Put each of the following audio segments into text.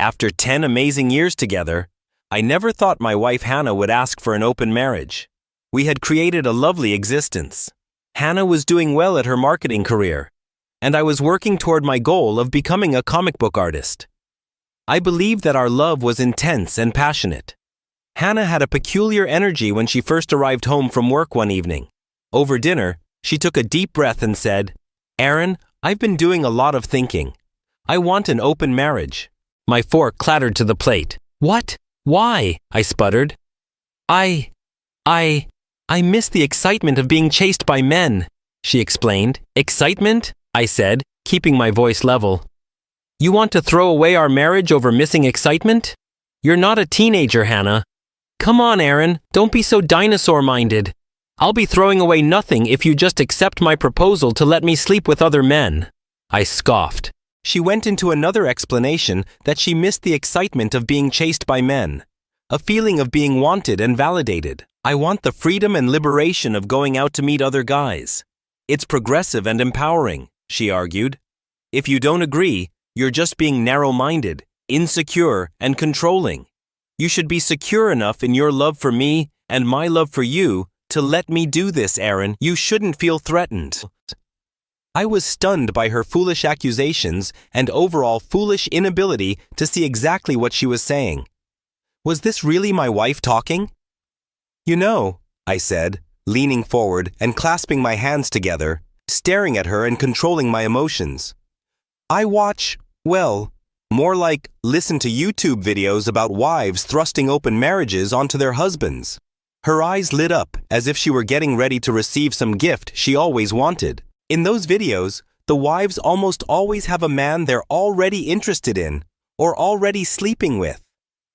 After 10 amazing years together, I never thought my wife Hannah would ask for an open marriage. We had created a lovely existence. Hannah was doing well at her marketing career, and I was working toward my goal of becoming a comic book artist. I believed that our love was intense and passionate. Hannah had a peculiar energy when she first arrived home from work one evening. Over dinner, she took a deep breath and said, "Aaron, I've been doing a lot of thinking. I want an open marriage." My fork clattered to the plate. "What? Why?" I sputtered. I miss the excitement of being chased by men," she explained. "Excitement?" I said, keeping my voice level. "You want to throw away our marriage over missing excitement? You're not a teenager, Hannah. Come on, Aaron, don't be so dinosaur-minded. I'll be throwing away nothing if you just accept my proposal to let me sleep with other men." I scoffed. She went into another explanation that she missed the excitement of being chased by men, a feeling of being wanted and validated. "I want the freedom and liberation of going out to meet other guys. It's progressive and empowering," she argued. "If you don't agree, you're just being narrow-minded, insecure, and controlling. You should be secure enough in your love for me and my love for you to let me do this, Aaron. You shouldn't feel threatened." I was stunned by her foolish accusations and overall foolish inability to see exactly what she was saying. Was this really my wife talking? "You know," I said, leaning forward and clasping my hands together, staring at her and controlling my emotions. "I watch, well, more like listen to YouTube videos about wives thrusting open marriages onto their husbands." Her eyes lit up as if she were getting ready to receive some gift she always wanted. In those videos, the wives almost always have a man they're already interested in or already sleeping with.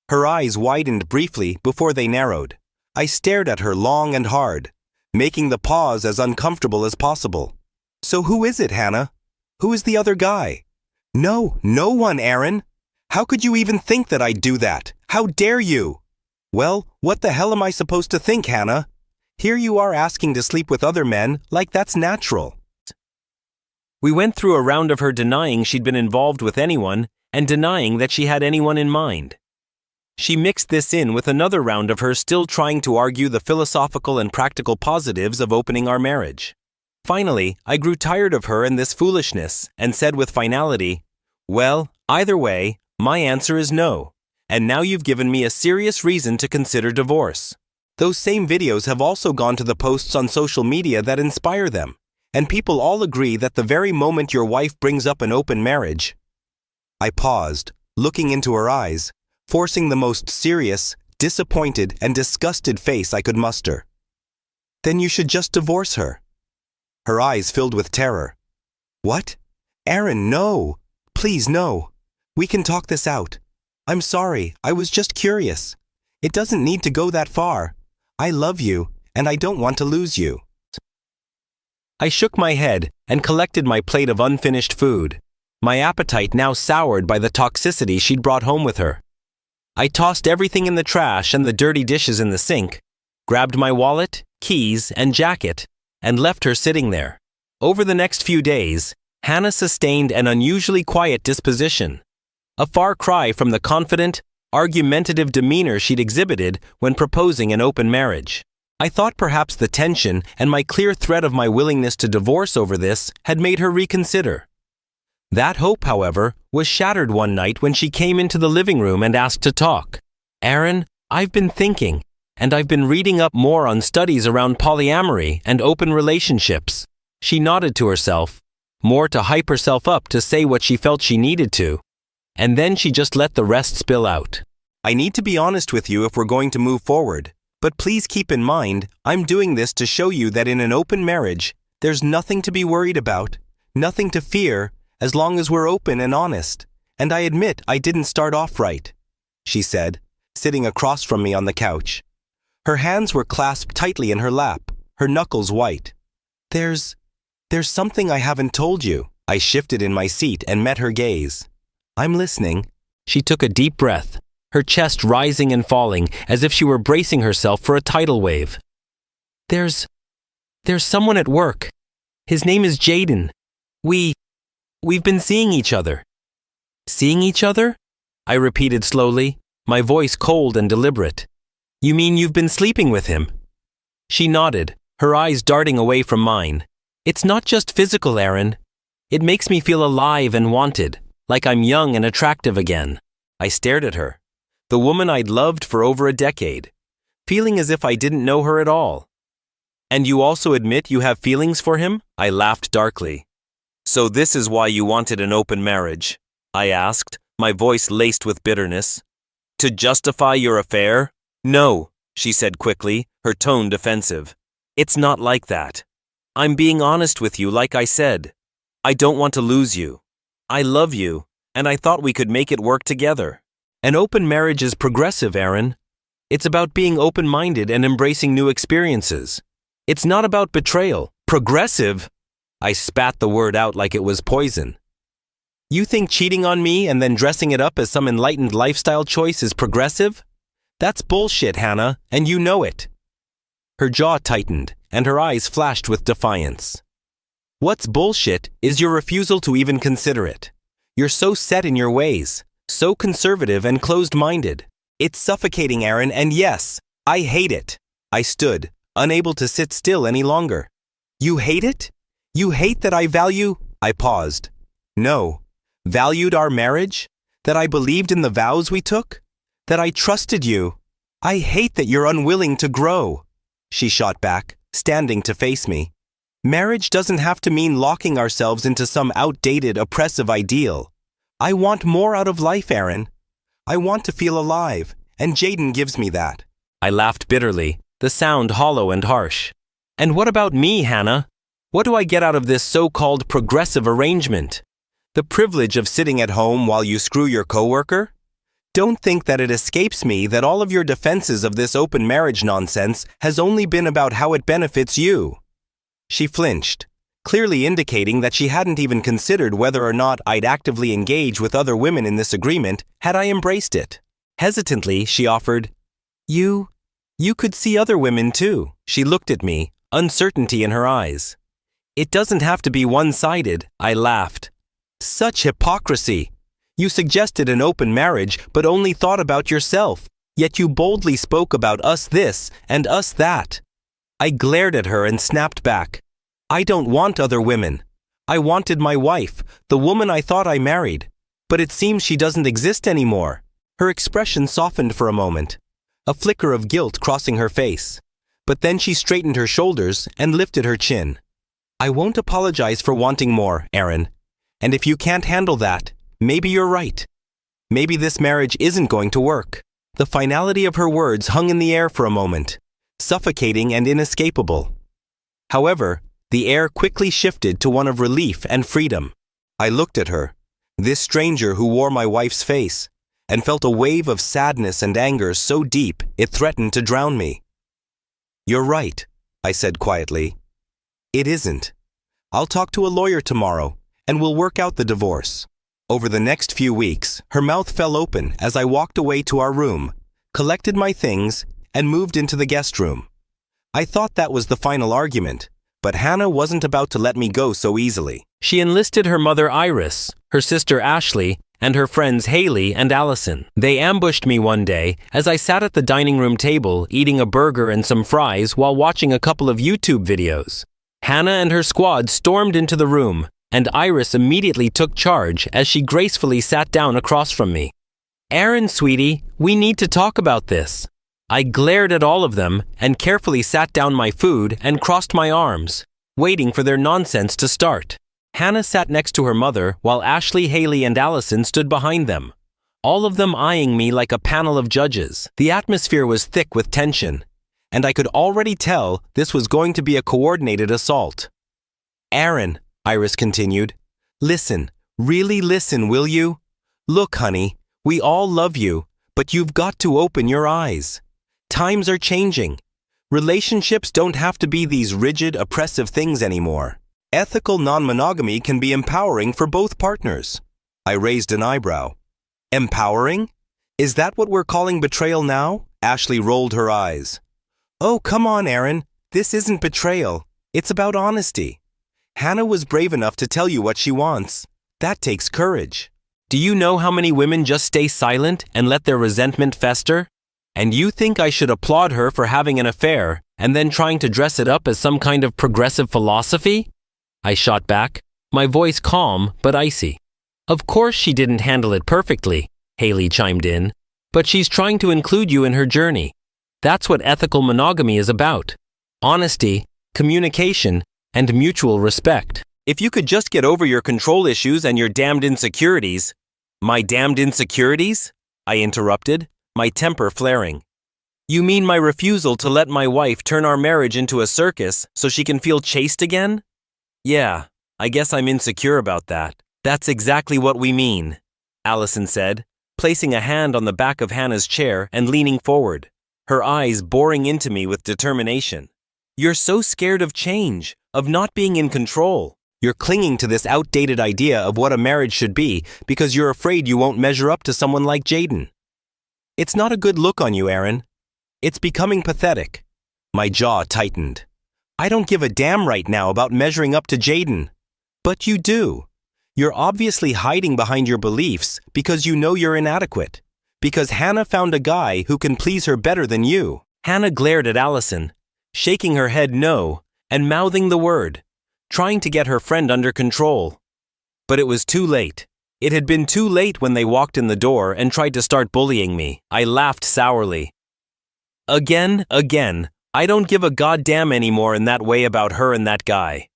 Her eyes widened briefly before they narrowed. I stared at her long and hard, making the pause as uncomfortable as possible. "So who is it, Hannah? Who is the other guy?" "No one, Aaron. How could you even think that I'd do that? How dare you?" "Well, what the hell am I supposed to think, Hannah? Here you are asking to sleep with other men like that's natural." We went through a round of her denying she'd been involved with anyone and denying that she had anyone in mind. She mixed this in with another round of her still trying to argue the philosophical and practical positives of opening our marriage. Finally, I grew tired of her and this foolishness and said with finality, "Well, either way, my answer is no, and now you've given me a serious reason to consider divorce." Those same videos have also gone to the posts on social media that inspire them, and people all agree that the very moment your wife brings up an open marriage. I paused, looking into her eyes, forcing the most serious, disappointed, and disgusted face I could muster. "Then you should just divorce her." Her eyes filled with terror. "What? Aaron, no. Please, no. We can talk this out. I'm sorry, I was just curious. It doesn't need to go that far. I love you, and I don't want to lose you." I shook my head and collected my plate of unfinished food, my appetite now soured by the toxicity she'd brought home with her. I tossed everything in the trash and the dirty dishes in the sink, grabbed my wallet, keys, and jacket, and left her sitting there. Over the next few days, Hannah sustained an unusually quiet disposition, a far cry from the confident, argumentative demeanor she'd exhibited when proposing an open marriage. I thought perhaps the tension and my clear threat of my willingness to divorce over this had made her reconsider. That hope, however, was shattered one night when she came into the living room and asked to talk. "Aaron, I've been thinking, and I've been reading up more on studies around polyamory and open relationships." She nodded to herself, more to hype herself up to say what she felt she needed to, and then she just let the rest spill out. "I need to be honest with you if we're going to move forward, but please keep in mind, I'm doing this to show you that in an open marriage, there's nothing to be worried about, nothing to fear, as long as we're open and honest, and I admit I didn't start off right," she said, sitting across from me on the couch. Her hands were clasped tightly in her lap, her knuckles white. There's something I haven't told you." I shifted in my seat and met her gaze. "I'm listening." She took a deep breath, her chest rising and falling as if she were bracing herself for a tidal wave. There's someone at work. His name is Jaden. We've been seeing each other." "Seeing each other?" I repeated slowly, my voice cold and deliberate. You mean you've been sleeping with him? She nodded, her eyes darting away from mine. It's not just physical, Aaron. It makes me feel alive and wanted, like I'm young and attractive again. I stared at her, the woman I'd loved for over a decade, feeling as if I didn't know her at all. And you also admit you have feelings for him? I laughed darkly. So this is why you wanted an open marriage? I asked, my voice laced with bitterness. To justify your affair? No, she said quickly, her tone defensive. It's not like that. I'm being honest with you, like I said. I don't want to lose you. I love you, and I thought we could make it work together. An open marriage is progressive, Aaron. It's about being open-minded and embracing new experiences. It's not about betrayal. Progressive? I spat the word out like it was poison. You think cheating on me and then dressing it up as some enlightened lifestyle choice is progressive? That's bullshit, Hannah, and you know it. Her jaw tightened, and her eyes flashed with defiance. What's bullshit is your refusal to even consider it. You're so set in your ways, so conservative and closed-minded. It's suffocating, Aaron, and yes, I hate it. I stood, unable to sit still any longer. You hate it? You hate that I value? I paused. No. Valued our marriage? That I believed in the vows we took? That I trusted you? I hate that you're unwilling to grow. She shot back, standing to face me. Marriage doesn't have to mean locking ourselves into some outdated, oppressive ideal. I want more out of life, Aaron. I want to feel alive, and Jaden gives me that. I laughed bitterly, the sound hollow and harsh. And what about me, Hannah? What do I get out of this so-called progressive arrangement? The privilege of sitting at home while you screw your coworker? Don't think that it escapes me that all of your defenses of this open marriage nonsense has only been about how it benefits you. She flinched, clearly indicating that she hadn't even considered whether or not I'd actively engage with other women in this agreement had I embraced it. Hesitantly, she offered, You could see other women too. She looked at me, uncertainty in her eyes. It doesn't have to be one-sided, I laughed. Such hypocrisy. You suggested an open marriage but only thought about yourself, yet you boldly spoke about us this and us that. I glared at her and snapped back. I don't want other women. I wanted my wife, the woman I thought I married. But it seems she doesn't exist anymore. Her expression softened for a moment, a flicker of guilt crossing her face. But then she straightened her shoulders and lifted her chin. I won't apologize for wanting more, Aaron. And if you can't handle that, maybe you're right. Maybe this marriage isn't going to work. The finality of her words hung in the air for a moment, suffocating and inescapable. However, the air quickly shifted to one of relief and freedom. I looked at her, this stranger who wore my wife's face, and felt a wave of sadness and anger so deep it threatened to drown me. You're right, I said quietly. It isn't. I'll talk to a lawyer tomorrow, and we'll work out the divorce. Over the next few weeks, her mouth fell open as I walked away to our room, collected my things, and moved into the guest room. I thought that was the final argument, but Hannah wasn't about to let me go so easily. She enlisted her mother Iris, her sister Ashley, and her friends Haley and Allison. They ambushed me one day as I sat at the dining room table eating a burger and some fries while watching a couple of YouTube videos. Hannah and her squad stormed into the room, and Iris immediately took charge as she gracefully sat down across from me. Aaron, sweetie, we need to talk about this. I glared at all of them and carefully sat down my food and crossed my arms, waiting for their nonsense to start. Hannah sat next to her mother while Ashley, Haley, and Allison stood behind them, all of them eyeing me like a panel of judges. The atmosphere was thick with tension, and I could already tell this was going to be a coordinated assault. Aaron, Iris continued, listen, really listen, will you? Look, honey, we all love you, but you've got to open your eyes. Times are changing. Relationships don't have to be these rigid, oppressive things anymore. Ethical non-monogamy can be empowering for both partners. I raised an eyebrow. Empowering? Is that what we're calling betrayal now? Ashley rolled her eyes. Oh, come on, Aaron. This isn't betrayal. It's about honesty. Hannah was brave enough to tell you what she wants. That takes courage. Do you know how many women just stay silent and let their resentment fester? And you think I should applaud her for having an affair and then trying to dress it up as some kind of progressive philosophy? I shot back, my voice calm but icy. Of course she didn't handle it perfectly, Haley chimed in, but she's trying to include you in her journey. That's what ethical monogamy is about. Honesty, communication, and mutual respect. If you could just get over your control issues and your damned insecurities. My damned insecurities? I interrupted, my temper flaring. You mean my refusal to let my wife turn our marriage into a circus so she can feel chaste again? Yeah, I guess I'm insecure about that. That's exactly what we mean, Allison said, placing a hand on the back of Hannah's chair and leaning forward, her eyes boring into me with determination. You're so scared of change, of not being in control. You're clinging to this outdated idea of what a marriage should be because you're afraid you won't measure up to someone like Jaden. It's not a good look on you, Aaron. It's becoming pathetic. My jaw tightened. I don't give a damn right now about measuring up to Jaden. But you do. You're obviously hiding behind your beliefs because you know you're inadequate. Because Hannah found a guy who can please her better than you. Hannah glared at Allison, shaking her head no and mouthing the word, trying to get her friend under control. But it was too late. It had been too late when they walked in the door and tried to start bullying me. I laughed sourly. Again, I don't give a goddamn anymore in that way about her and that guy.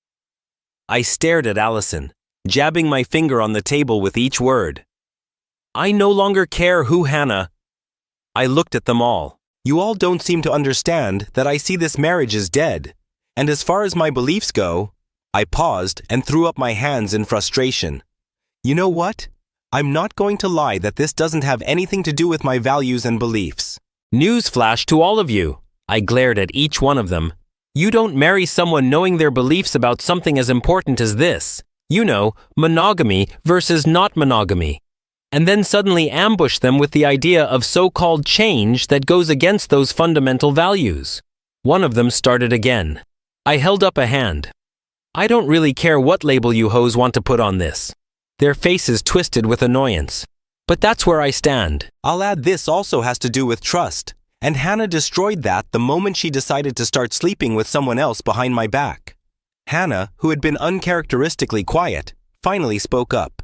I stared at Allison, jabbing my finger on the table with each word. I no longer care who Hannah. I looked at them all. You all don't seem to understand that I see this marriage as dead. And as far as my beliefs go, I paused and threw up my hands in frustration. You know what? I'm not going to lie that this doesn't have anything to do with my values and beliefs. Newsflash to all of you. I glared at each one of them. You don't marry someone knowing their beliefs about something as important as this. You know, monogamy versus not monogamy. And then suddenly ambush them with the idea of so-called change that goes against those fundamental values. One of them started again. I held up a hand. I don't really care what label you hoes want to put on this. Their faces twisted with annoyance. But that's where I stand. I'll add this also has to do with trust. And Hannah destroyed that the moment she decided to start sleeping with someone else behind my back. Hannah, who had been uncharacteristically quiet, finally spoke up.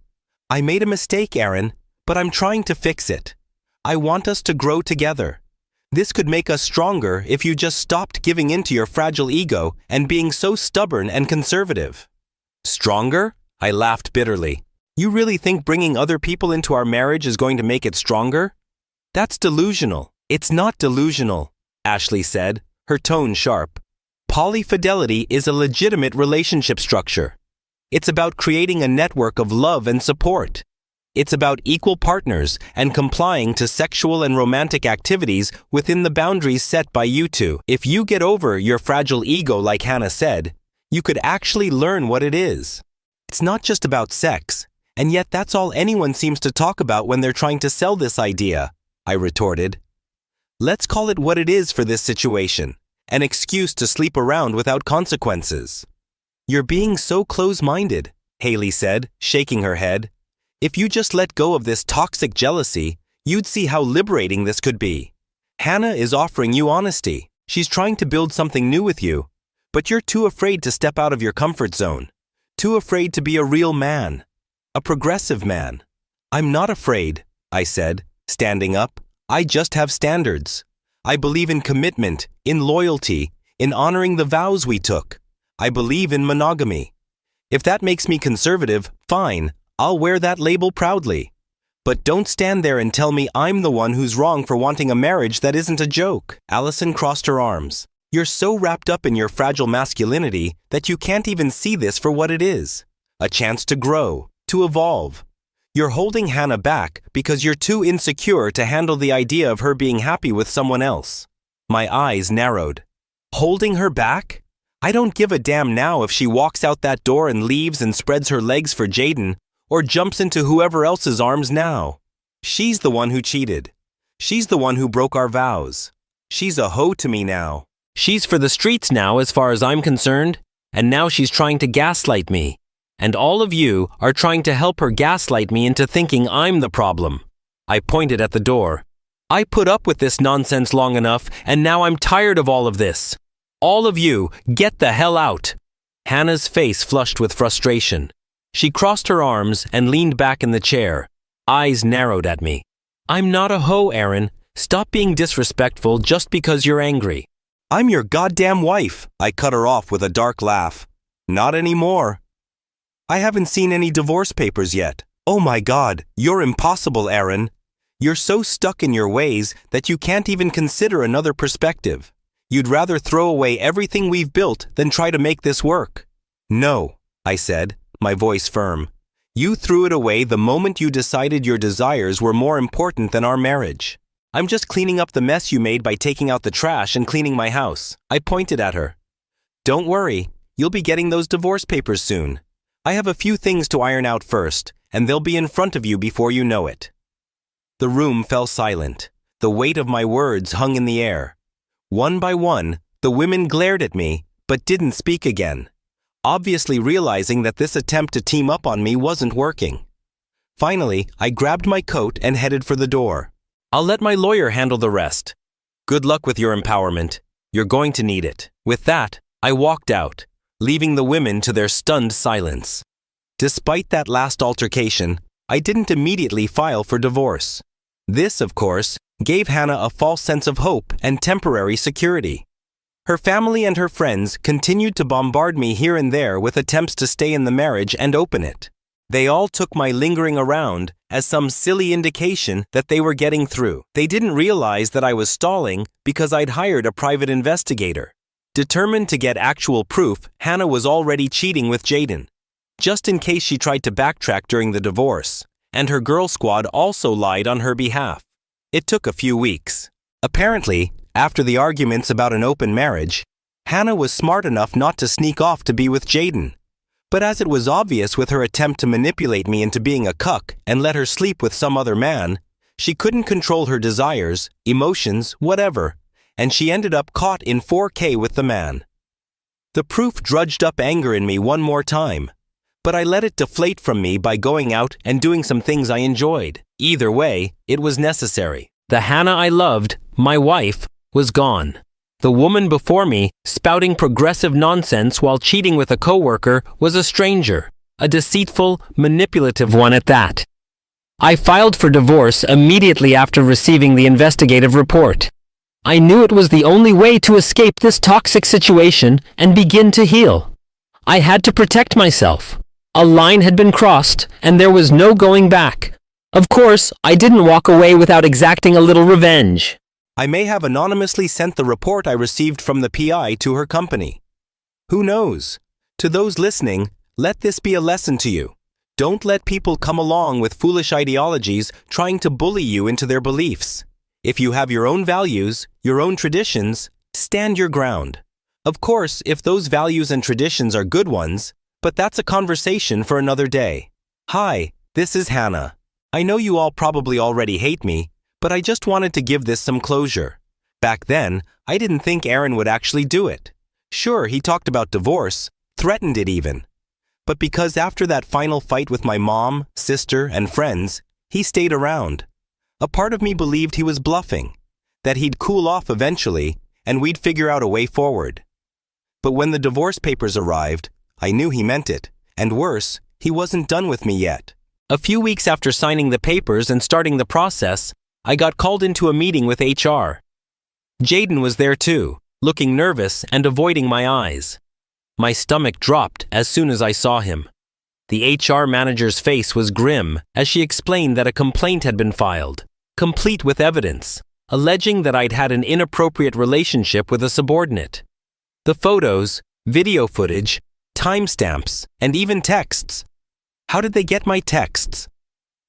I made a mistake, Aaron, but I'm trying to fix it. I want us to grow together. This could make us stronger if you just stopped giving in to your fragile ego and being so stubborn and conservative. Stronger? I laughed bitterly. You really think bringing other people into our marriage is going to make it stronger? That's delusional. It's not delusional, Ashley said, her tone sharp. Polyfidelity is a legitimate relationship structure. It's about creating a network of love and support. It's about equal partners and complying to sexual and romantic activities within the boundaries set by you two. If you get over your fragile ego, like Hannah said, you could actually learn what it is. It's not just about sex, and yet that's all anyone seems to talk about when they're trying to sell this idea, I retorted. Let's call it what it is for this situation, an excuse to sleep around without consequences. You're being so close-minded, Haley said, shaking her head. If you just let go of this toxic jealousy, you'd see how liberating this could be. Hannah is offering you honesty. She's trying to build something new with you, but you're too afraid to step out of your comfort zone, too afraid to be a real man, a progressive man. I'm not afraid, I said, standing up. I just have standards. I believe in commitment, in loyalty, in honoring the vows we took. I believe in monogamy. If that makes me conservative, fine, I'll wear that label proudly. But don't stand there and tell me I'm the one who's wrong for wanting a marriage that isn't a joke. Allison crossed her arms. You're so wrapped up in your fragile masculinity that you can't even see this for what it is. A chance to grow, to evolve. You're holding Hannah back because you're too insecure to handle the idea of her being happy with someone else. My eyes narrowed. Holding her back? I don't give a damn now if she walks out that door and leaves and spreads her legs for Jaden, or jumps into whoever else's arms now. She's the one who cheated. She's the one who broke our vows. She's a hoe to me now. She's for the streets now as far as I'm concerned, and now she's trying to gaslight me. And all of you are trying to help her gaslight me into thinking I'm the problem. I pointed at the door. I put up with this nonsense long enough, and now I'm tired of all of this. All of you, get the hell out. Hannah's face flushed with frustration. She crossed her arms and leaned back in the chair. Eyes narrowed at me. I'm not a hoe, Aaron. Stop being disrespectful just because you're angry. I'm your goddamn wife, I cut her off with a dark laugh. Not anymore. I haven't seen any divorce papers yet. Oh my God, you're impossible, Aaron. You're so stuck in your ways that you can't even consider another perspective. You'd rather throw away everything we've built than try to make this work. No, I said, my voice firm. You threw it away the moment you decided your desires were more important than our marriage. I'm just cleaning up the mess you made by taking out the trash and cleaning my house. I pointed at her. Don't worry, you'll be getting those divorce papers soon. I have a few things to iron out first, and they'll be in front of you before you know it. The room fell silent. The weight of my words hung in the air. One by one, the women glared at me, but didn't speak again, obviously realizing that this attempt to team up on me wasn't working. Finally, I grabbed my coat and headed for the door. I'll let my lawyer handle the rest. Good luck with your empowerment. You're going to need it. With that, I walked out, leaving the women to their stunned silence. Despite that last altercation, I didn't immediately file for divorce. This, of course, gave Hannah a false sense of hope and temporary security. Her family and her friends continued to bombard me here and there with attempts to stay in the marriage and open it. They all took my lingering around as some silly indication that they were getting through. They didn't realize that I was stalling because I'd hired a private investigator. Determined to get actual proof, Hannah was already cheating with Jaden, just in case she tried to backtrack during the divorce, and her girl squad also lied on her behalf. It took a few weeks. Apparently, after the arguments about an open marriage, Hannah was smart enough not to sneak off to be with Jaden. But as it was obvious with her attempt to manipulate me into being a cuck and let her sleep with some other man, she couldn't control her desires, emotions, whatever, and she ended up caught in 4K with the man. The proof drudged up anger in me one more time, but I let it deflate from me by going out and doing some things I enjoyed. Either way, it was necessary. The Hannah I loved, my wife, was gone. The woman before me, spouting progressive nonsense while cheating with a coworker, was a stranger, a deceitful, manipulative one at that. I filed for divorce immediately after receiving the investigative report. I knew it was the only way to escape this toxic situation and begin to heal. I had to protect myself. A line had been crossed, and there was no going back. Of course, I didn't walk away without exacting a little revenge. I may have anonymously sent the report I received from the PI to her company. Who knows? To those listening, let this be a lesson to you. Don't let people come along with foolish ideologies trying to bully you into their beliefs. If you have your own values, your own traditions, stand your ground. Of course, if those values and traditions are good ones, but that's a conversation for another day. Hi, this is Hannah. I know you all probably already hate me, but I just wanted to give this some closure. Back then, I didn't think Aaron would actually do it. Sure, he talked about divorce, threatened it even. But because after that final fight with my mom, sister, and friends, he stayed around. A part of me believed he was bluffing, that he'd cool off eventually, and we'd figure out a way forward. But when the divorce papers arrived, I knew he meant it, and worse, he wasn't done with me yet. A few weeks after signing the papers and starting the process, I got called into a meeting with HR. Jaden was there too, looking nervous and avoiding my eyes. My stomach dropped as soon as I saw him. The HR manager's face was grim as she explained that a complaint had been filed, complete with evidence, alleging that I'd had an inappropriate relationship with a subordinate. The photos, video footage, timestamps, and even texts. How did they get my texts?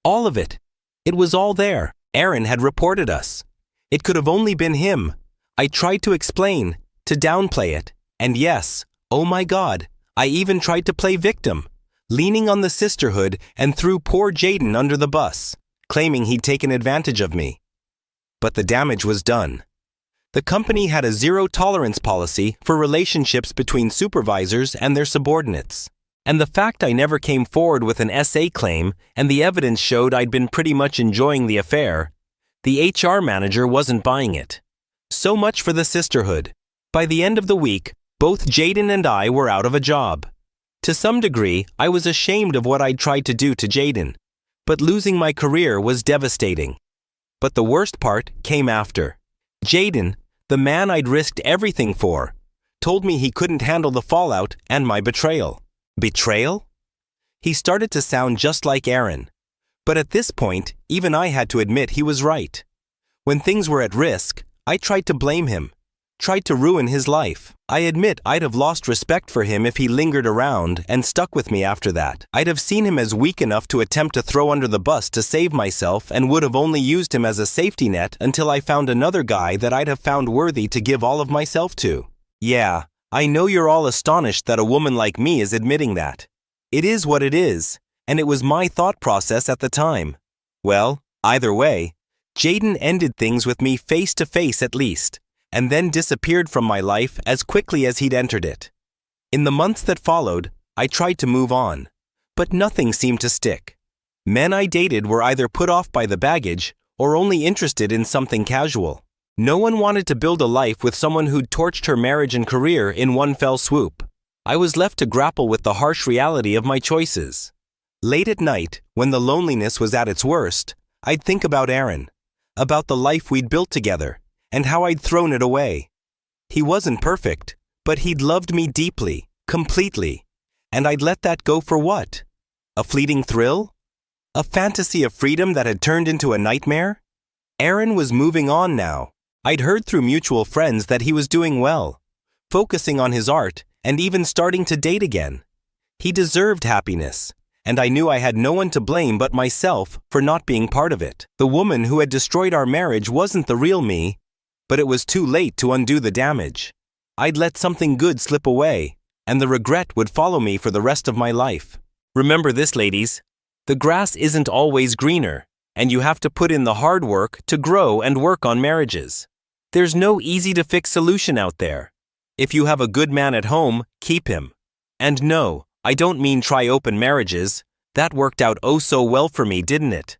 All of it. It was all there. Aaron had reported us. It could have only been him. I tried to explain, to downplay it. And yes, oh my God, I even tried to play victim, leaning on the sisterhood and threw poor Jaden under the bus, claiming he'd taken advantage of me. But the damage was done. The company had a zero-tolerance policy for relationships between supervisors and their subordinates. And the fact I never came forward with an SA claim and the evidence showed I'd been pretty much enjoying the affair, the HR manager wasn't buying it. So much for the sisterhood. By the end of the week, both Jaden and I were out of a job. To some degree, I was ashamed of what I'd tried to do to Jaden, but losing my career was devastating. But the worst part came after. Jaden, the man I'd risked everything for, told me he couldn't handle the fallout and my betrayal. Betrayal? He started to sound just like Aaron. But at this point, even I had to admit he was right. When things were at risk, I tried to blame him, tried to ruin his life. I admit I'd have lost respect for him if he lingered around and stuck with me after that. I'd have seen him as weak enough to attempt to throw under the bus to save myself and would have only used him as a safety net until I found another guy that I'd have found worthy to give all of myself to. Yeah, I know you're all astonished that a woman like me is admitting that. It is what it is, and it was my thought process at the time. Well, either way, Jaden ended things with me face to face at least, and then disappeared from my life as quickly as he'd entered it. In the months that followed, I tried to move on, but nothing seemed to stick. Men I dated were either put off by the baggage or only interested in something casual. No one wanted to build a life with someone who'd torched her marriage and career in one fell swoop. I was left to grapple with the harsh reality of my choices. Late at night, when the loneliness was at its worst, I'd think about Aaron, about the life we'd built together, and how I'd thrown it away. He wasn't perfect, but he'd loved me deeply, completely, and I'd let that go for what? A fleeting thrill? A fantasy of freedom that had turned into a nightmare? Aaron was moving on now. I'd heard through mutual friends that he was doing well, focusing on his art and even starting to date again. He deserved happiness, and I knew I had no one to blame but myself for not being part of it. The woman who had destroyed our marriage wasn't the real me, but it was too late to undo the damage. I'd let something good slip away, and the regret would follow me for the rest of my life. Remember this, ladies. The grass isn't always greener, and you have to put in the hard work to grow and work on marriages. There's no easy-to-fix solution out there. If you have a good man at home, keep him. And no, I don't mean try open marriages. That worked out oh so well for me, didn't it?